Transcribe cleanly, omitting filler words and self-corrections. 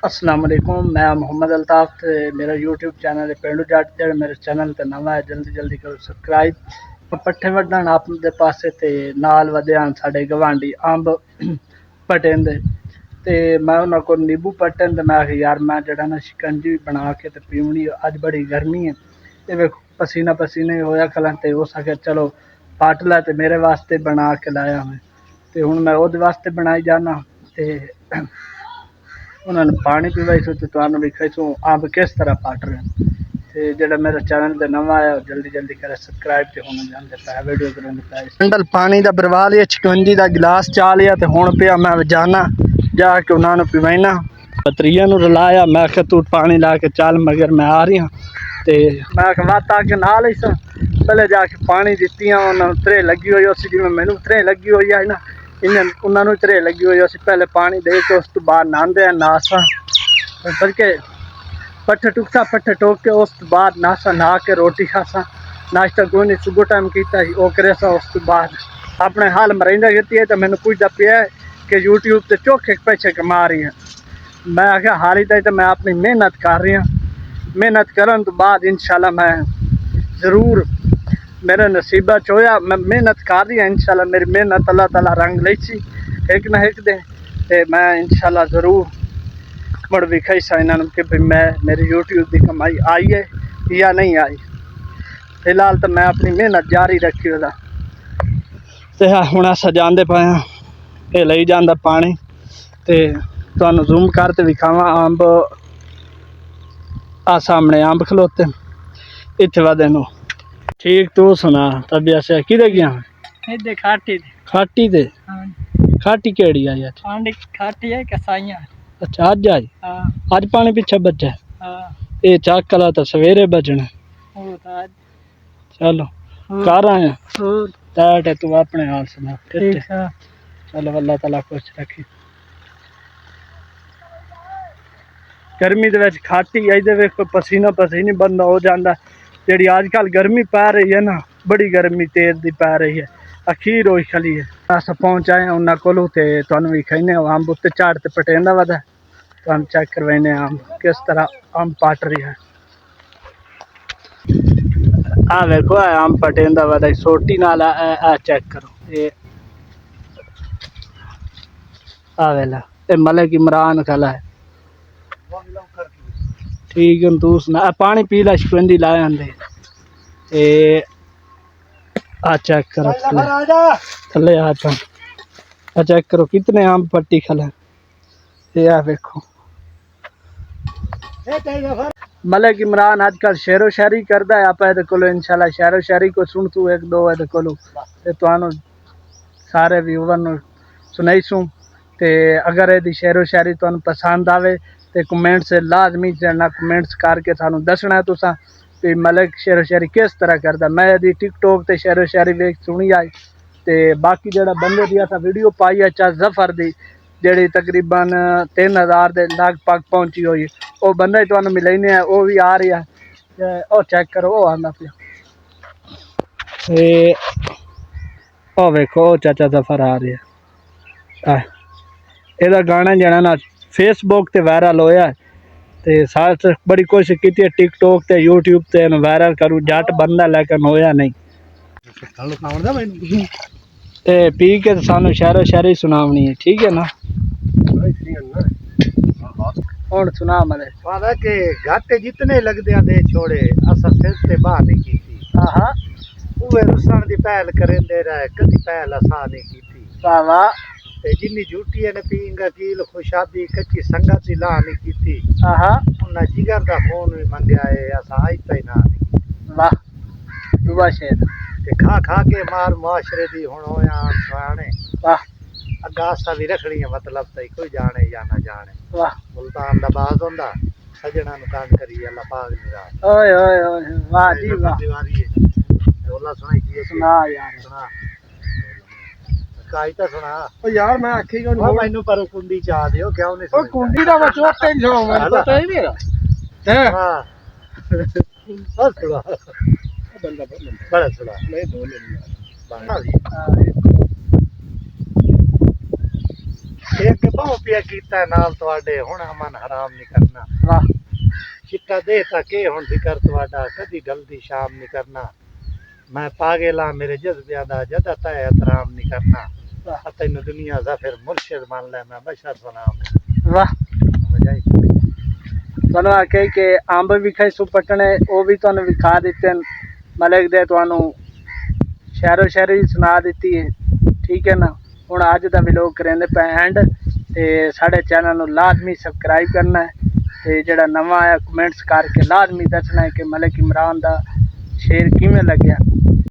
अस्सलाम वालेकुम, मैं मोहम्मद अल्ताफ ते मेरा यूट्यूब चैनल है पेंडू जट। जेड़ा मेरे चैनल ते नवा है जल्दी जल्दी करो सब्सक्राइब। पट्ठे वड्डण आपदे पासे ते नाल वधियान साडे गवांडी अंब पटेंदे ते मैं उन्हां को नींबू पट्टन ते मैं आखिया यार मैं जेड़ा ना शिकंजी बना के ते पीवनी। अज बड़ी गर्मी है ते वेखो पसीना पसीने होया खलन ते हो सके चलो पट लै ते मेरे वास्ते बना के लाया मैं ते हुण मैं ओहदे वास्ते बनाई जाना ते उन्होंने पानी पीवाई सो तो तुहानू दिखाई सो अंब किस तरह पट रहे हैं। ते जेड़ा मेरा चैनल ते नवा है जल्दी जल्दी करे सब्सक्राइब ते हुण जांदे पै वीडियो करन पै संडल पानी दा बरवा लिया, शिकंजी दा गिलास चा लिया ते हुण पिया मैं जाना जाके उन्होंने पिवाइना। पत्रिया नू रलाया, मैं आख्या तू पानी ला के चल मगर मैं आ रही हाँ ते मैं आख्या वत आके ना ली सा पहले जाके पानी दित्तियां उन्होंने त्रे लगी हुई उसी जिवें मैनू त्रे लगी हुई है ना इन्हें उन्होंने त्रे लगी हुई उसी पहले पानी दे के उस तो बाद नहांदे नासा बल्कि पट्ठे टुकसा पट्ठे टोक के उस तो बाद नासा नहा के रोटी खासा नाश्ता कोई नहीं सुबह टाइम किया वो करे सा। उस तो बाद अपने हाल मरिंदा कीती है तो मैंने पूछता पिया कि यूट्यूब से चोखे पैसे कमा रही हैं। मैं आख्या हाली तक तो मैं अपनी मेहनत कर रही हूँ, मेहनत करन तो बाद इंशाल्लाह मैं ज़रूर मेरे नसीबा च होया मैं मेहनत कर रही हूँ। इंशाल्लाह मेरी मेहनत अल्लाह ताला रंग लेसी एक ना एक दे ते मैं इंशाल्लाह ज़रूर मुड़ विखाई सा इन्होंने कि भाई मैं मेरी यूट्यूब की कमाई आई है या नहीं आई। फिलहाल तो मैं अपनी मेहनत जारी रखी ओदा ते हुण अस जांदे पे ये लई जांदा पानी ते तुहानू जूम कर ते विखावां अंब आ सामने अंब खलोते इत्थे वदे नू ठीक। तू सुना तभी ऐसे किधर गया खाटी खाटी दे खाटी केड़ी आई अज खाटी है कसाइयां। अच्छा अज आई अज पानी पिछे बचे ये चक कला तो सवेरे बजना चलो कर आए तैट तू अपने हाल सुना चलो अल्लाह ताला खुश रखी। गर्मी दे विच खाटी आई दे वेखो पसीना पसीनी बंदा हो जाता। जी अजकल गर्मी पै रही है ना बड़ी गर्मी तेज दी पै रही है अखीर होई खली है। अस पहुँच आए उन्होंने कोलू तो तुहानू विखाने अंब उत्ते झाड़ ते पटेंदा वदा तुहानू चेक करवाने अंब किस तरह अंब पट रही है। आ वेखो अंब पटेंदा वदा सोटी नाल चेक करो ये आ वेला ये मलिक इमरान खला है ठीक है। तू सुना पानी पी ला शिकंजी लाए आंदे आ चेक करो थले आ चेक करो कितने अंब पट्टी खला ये आ देखो। मलिक इमरान आजकल शेरो शायरी करता है आप को इंशाल्लाह शेरो शायरी को सुन तू एक दो है को तुहानू सारे व्यूवर नू सुनाई सूँ ते अगर यदि शेरो शायरी तुहानू पसंद आवे तो कमेंट से लाजमी करना कमेंट्स करके सानू दसना तुसा भी मलिक शेरो शायरी किस तरह करता। मैं यदि टिकटॉक ते शेरो शायरी वेख सुनी आई ते बाकी जड़ा बंदे दी असा वीडियो पाई है चा जफर दी जी तकरीबन 3000 के लगभग पहुंची हुई वो बंदा ही तुहानू मिलने है वो भी आ रही है ओ चेक करो वो आंदा पिया ओ वेखो चाचा जफर आ रही है। ਇਹਦਾ गाना जरा ना फेसबुक ते वायरल होया ते साथ बड़ी कोशिश की टिकटॉक ते यूट्यूब ते वायरल करूँ जट बंदा लेकिन होया नहीं ते पी के सानू शहरो शायरी सुनावनी है ठीक है ना। हुण सुना मले के घाटे जितने लगदे दे छोड़े असा सिर ते बाह नहीं कीती हां उवे रुसन दी पहल करेंदे रहे कदी पहल असा नहीं कीती वाह वाह ते जिन्नी झूठी ने पींगा कील खुशादी कच्ची संगत दी ला नहीं कीती हां उन्ना जिगर दा फोन भी मंगया है असा आज तई ना नहीं वाह दुआ शेर ते खा खा के मार मुआशरे दी हुण होया सुहाने वाह अगा असा भी रखनी है मतलब तई कोई जाने या ना जाने वाह मुल्तान दा बाज होंदा सजना नु काम करी अल्लाह पाक दी रात ओए ओए ओए वाह जी वाह दीवारी है बोला सुनाई की सुना यार सुना काई ता सुना ओ यार मैं आखी को मैनू पर कुंडी चा दियो क्यों नहीं ओ कुंडी दा बचो टेंशन मैनू पता ही नहीं है हां बस सुना बंदा बड़ा सुना नहीं दो ले शुक्रिया कीता नाल तुहाडे हुण अमन हराम नहीं करना वाह चिट्टा दे ताके हुण जिक्र तुहाडा कदी गलती शाम नहीं करना मैं पागेला मेरे जज्बियां दा जदा तय एहतराम नहीं करना वाह तैनू दुनिया दा फिर मुर्शिद मान ले मैं बशर सलाम वाह ਤੁਹਾਨੂੰ ਆਖਿਆ ਕਿ ਅੰਬ ਵੀ ਖਾਈ ਸੂ ਪਟਣੇ ਉਹ ਵੀ ਤੁਹਾਨੂੰ ਵਿਖਾ ਦਿੱਤੇ ਮਲਕ ਦੇ ਤੁਹਾਨੂੰ ਸ਼ਹਿਰੋ ਸ਼ਾਇਰੀ ਸੁਣਾ ਦਿੱਤੀ ਹੈ ਠੀਕ ਹੈ ਨਾ ਹੁਣ ਅੱਜ ਦਾ ਵਲੋਗ ਕਰਾਂਦੇ ਪਏ ਐਂਡ ਤੇ ਸਾਡੇ ਚੈਨਲ ਨੂੰ ਲਾਜ਼ਮੀ ਸਬਸਕ੍ਰਾਈਬ ਕਰਨਾ ਹੈ ਤੇ ਜਿਹੜਾ ਨਵਾਂ ਆਇਆ ਕਮੈਂਟਸ ਕਰਕੇ ਲਾਜ਼ਮੀ ਦੱਸਣਾ ਹੈ ਕਿ ਮਲਕ ਇਮਰਾਨ ਦਾ ਸ਼ੇਰ ਕਿਵੇਂ ਲੱਗਿਆ।